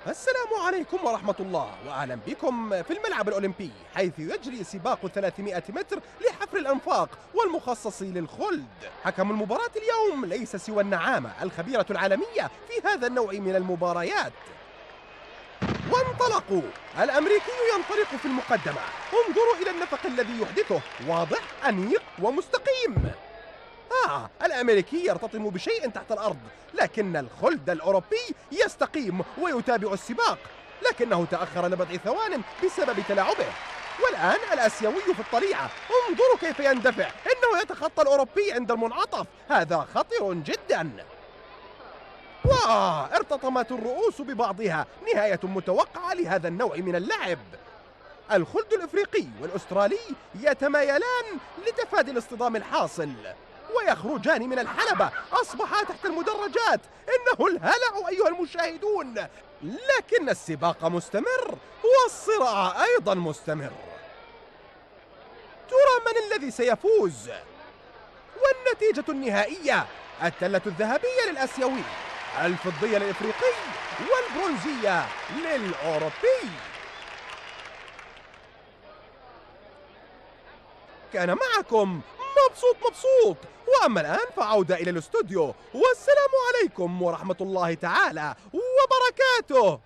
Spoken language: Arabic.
السلام عليكم ورحمة الله، وأهلا بكم في الملعب الأولمبي حيث يجري سباق 300 متر لحفر الأنفاق والمخصص للخلد. حكم المباراة اليوم ليس سوى النعامة الخبيرة العالمية في هذا النوع من المباريات. وانطلقوا. الأمريكي ينطلق في المقدمة. انظروا إلى النفق الذي يحدثه، واضح أنيق ومستقيم. الأمريكي يرتطم بشيء تحت الأرض، لكن الخلد الأوروبي يستقيم ويتابع السباق، لكنه تأخر لبضع ثوان بسبب تلاعبه. والآن الآسيوي في الطليعة، انظروا كيف يندفع، إنه يتخطى الأوروبي عند المنعطف، هذا خطر جدا. ارتطمت الرؤوس ببعضها، نهاية متوقعة لهذا النوع من اللعب. الخلد الإفريقي والأسترالي يتمايلان لتفادي الاصطدام الحاصل ويخرجان من الحلبة، أصبحا تحت المدرجات. إنه الهلع أيها المشاهدون، لكن السباق مستمر والصراع أيضا مستمر. ترى من الذي سيفوز؟ والنتيجة النهائية: التلة الذهبية للآسيوي، الفضية للإفريقي، والبرونزية للأوروبي. كان معكم مبسوط. وأما الآن فعودة إلى الاستوديو، والسلام عليكم ورحمة الله تعالى وبركاته.